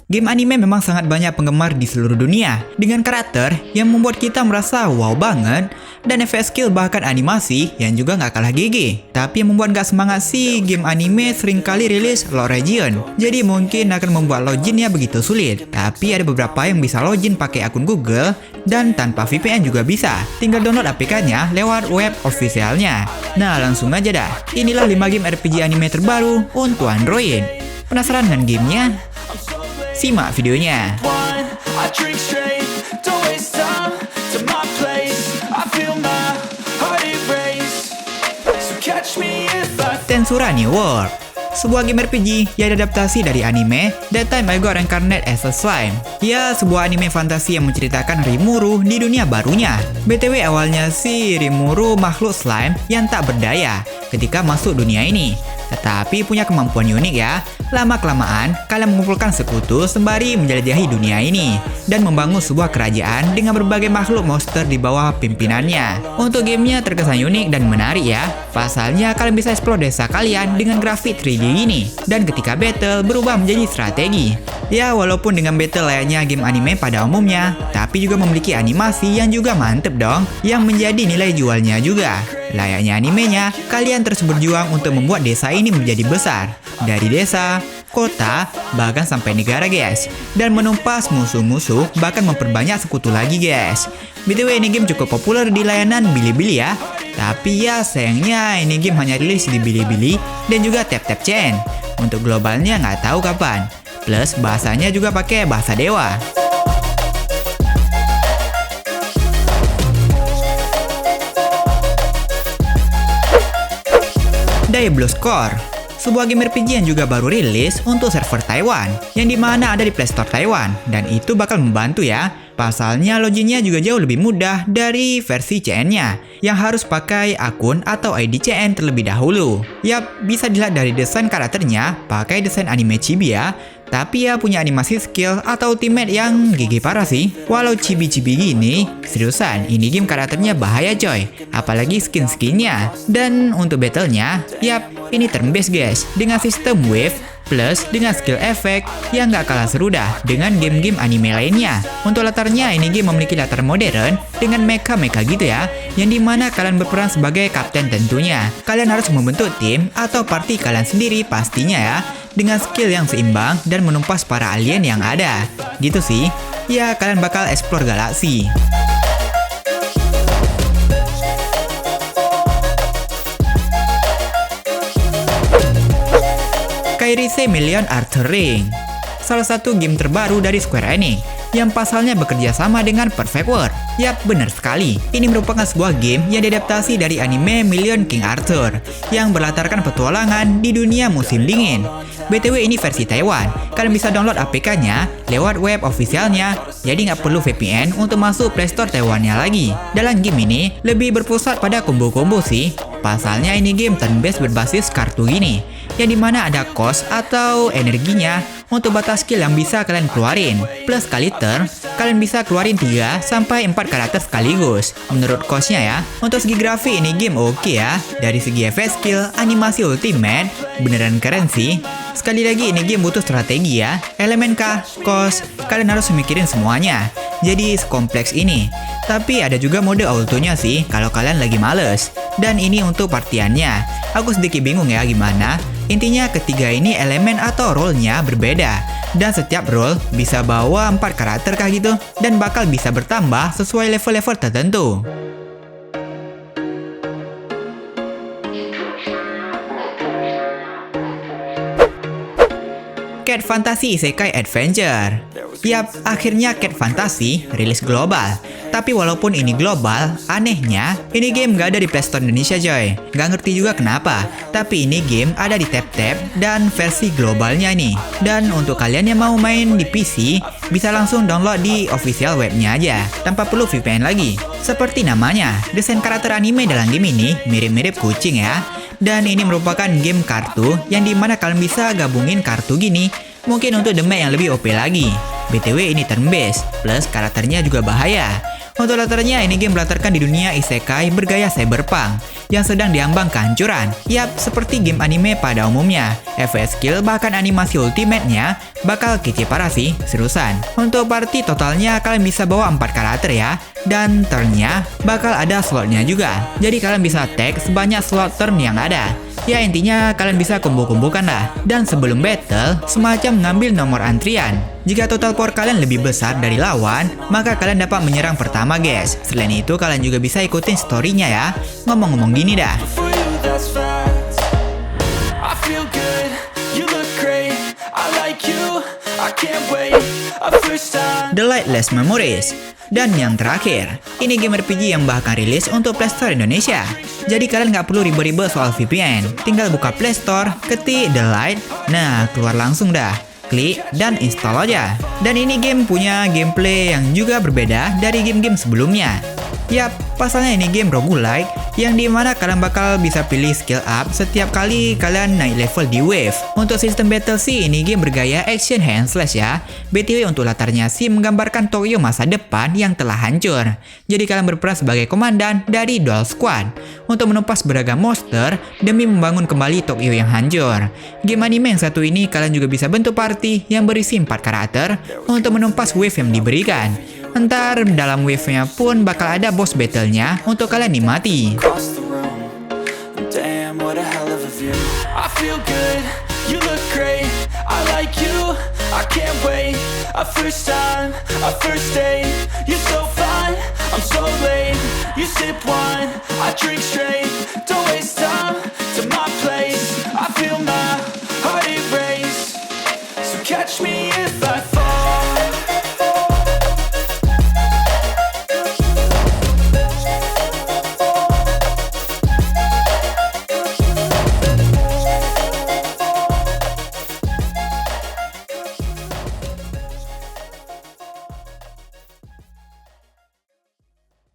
Game anime memang sangat banyak penggemar di seluruh dunia, dengan karakter yang membuat kita merasa wow banget, dan efek skill bahkan animasi yang juga nggak kalah gigi. Tapi yang membuat nggak semangat sih, game anime seringkali rilis lock region, jadi mungkin akan membuat loginnya begitu sulit. Tapi ada beberapa yang bisa login pakai akun Google, dan tanpa VPN juga bisa. Tinggal download APK-nya lewat web officialnya. Nah langsung aja dah, inilah 5 game RPG anime terbaru untuk Android. Penasaran dengan gamenya? Simak videonya. 'Tensura New World', sebuah game RPG yang adaptasi dari anime That Time I Got Reincarnated as a Slime. Ya, sebuah anime fantasi yang menceritakan Rimuru di dunia barunya. BTW awalnya sih Rimuru makhluk slime yang tak berdaya ketika masuk dunia ini, tetapi punya kemampuan unik ya. Lama-kelamaan, kalian mengumpulkan sekutu sembari menjelajahi dunia ini dan membangun sebuah kerajaan dengan berbagai makhluk monster di bawah pimpinannya. Untuk gamenya terkesan unik dan menarik ya. Pasalnya kalian bisa explore desa kalian dengan grafik 3D ini, dan ketika battle berubah menjadi strategi. Ya, walaupun dengan battle layaknya game anime pada umumnya, tapi juga memiliki animasi yang juga mantep dong, yang menjadi nilai jualnya juga. Layaknya animenya, kalian terus berjuang untuk membuat desa ini menjadi besar. Dari desa, kota, bahkan sampai negara guys. Dan menumpas musuh-musuh, bahkan memperbanyak sekutu lagi guys. BTW ini game cukup populer di layanan Bilibili ya. Tapi ya sayangnya ini game hanya rilis di Bilibili dan juga tap-tap chain. Untuk globalnya nggak tahu kapan. Plus bahasanya juga pakai bahasa dewa. Diablo Score, sebuah game RPG yang juga baru rilis untuk server Taiwan, yang dimana ada di Play Store Taiwan, dan itu bakal membantu ya. Pasalnya loginnya juga jauh lebih mudah dari versi CN-nya, yang harus pakai akun atau ID CN terlebih dahulu. Yap, bisa dilihat dari desain karakternya, pakai desain anime chibi ya. Tapi ya punya animasi skill atau ultimate yang gigi parah sih. Walau chibi-chibi gini, seriusan ini game karakternya bahaya coy. Apalagi skin-skinnya. Dan untuk battlenya, yap ini turn based guys, dengan sistem wave plus dengan skill efek yang gak kalah seru dah dengan game-game anime lainnya. Untuk latarnya, ini game memiliki latar modern dengan mecha-mecha gitu ya, yang dimana kalian berperan sebagai kapten tentunya. Kalian harus membentuk tim atau party kalian sendiri pastinya ya, dengan skill yang seimbang dan menumpas para alien yang ada. Gitu sih, ya kalian bakal explore galaksi. Kairize Million Arthur Ring, salah satu game terbaru dari Square Enix yang pasalnya bekerja sama dengan Perfect World. Yap, benar sekali. Ini merupakan sebuah game yang diadaptasi dari anime Million King Arthur yang berlatarkan petualangan di dunia musim dingin. BTW ini versi Taiwan. Kalian bisa download APK-nya lewat web officialnya, jadi nggak perlu VPN untuk masuk Play Store Taiwannya lagi. Dalam game ini lebih berpusat pada combo-combo sih. Pasalnya ini game turn-based berbasis kartu gini, yang dimana ada cost atau energinya untuk batas skill yang bisa kalian keluarin. Plus kali turn, kalian bisa keluarin 3-4 karakter sekaligus. Menurut costnya ya, untuk segi grafik ini game oke ya. Dari segi efek skill, animasi ultimate, beneran keren sih. Sekali lagi ini game butuh strategi ya. Elemen kah, cost, kalian harus mikirin semuanya. Jadi sekompleks ini. Tapi ada juga mode autonya sih kalau kalian lagi males. Dan ini untuk partiannya. Aku sedikit bingung ya gimana. Intinya ketiga ini elemen atau role-nya berbeda. Dan setiap role bisa bawa 4 karakter kah gitu. Dan bakal bisa bertambah sesuai level-level tertentu. Cat Fantasy Isekai Adventure. Yap, akhirnya Cat Fantasy rilis global. Tapi walaupun ini global, anehnya ini game gak ada di Play Store Indonesia coy. Gak ngerti juga kenapa. Tapi ini game ada di tap-tap dan versi globalnya nih. Dan untuk kalian yang mau main di PC, bisa langsung download di official webnya aja, tanpa perlu VPN lagi. Seperti namanya, desain karakter anime dalam game ini mirip-mirip kucing ya. Dan ini merupakan game kartu yang dimana kalian bisa gabungin kartu gini, mungkin untuk damage yang lebih OP lagi. BTW ini turn based, plus karakternya juga bahaya. Untuk latarnya ini game berlatarkan di dunia isekai bergaya cyberpunk, yang sedang diambang kehancuran. Yap, seperti game anime pada umumnya. FPS skill bahkan animasi ultimate-nya bakal kece parah sih, seriusan. Untuk party totalnya kalian bisa bawa 4 karakter ya. Dan turn-nya bakal ada slotnya juga. Jadi kalian bisa tag sebanyak slot turn yang ada. Ya intinya kalian bisa kumpul-kumpulkan lah. Dan sebelum battle, semacam ngambil nomor antrian. Jika total power kalian lebih besar dari lawan, maka kalian dapat menyerang pertama guys. Selain itu kalian juga bisa ikutin story-nya ya. Ngomong-ngomong gini dah. The Lightless Memories. Dan yang terakhir, ini game RPG yang bahkan rilis untuk Play Store Indonesia. Jadi kalian nggak perlu ribet-ribet soal VPN. Tinggal buka Play Store, ketik The Light, nah keluar langsung dah. Klik dan install aja. Dan ini game punya gameplay yang juga berbeda dari game-game sebelumnya. Yap, pasalnya ini game roguelike yang dimana kalian bakal bisa pilih skill up setiap kali kalian naik level di wave. Untuk sistem battle sih ini game bergaya action hand slash ya. BTW untuk latarnya sih menggambarkan Tokyo masa depan yang telah hancur. Jadi kalian berperan sebagai komandan dari Dual Squad untuk menumpas beragam monster demi membangun kembali Tokyo yang hancur. Game anime yang satu ini kalian juga bisa bentuk party yang berisi 4 karakter untuk menumpas wave yang diberikan. Ntar dalam wave-nya pun bakal ada boss battle-nya untuk kalian nikmati. Catch me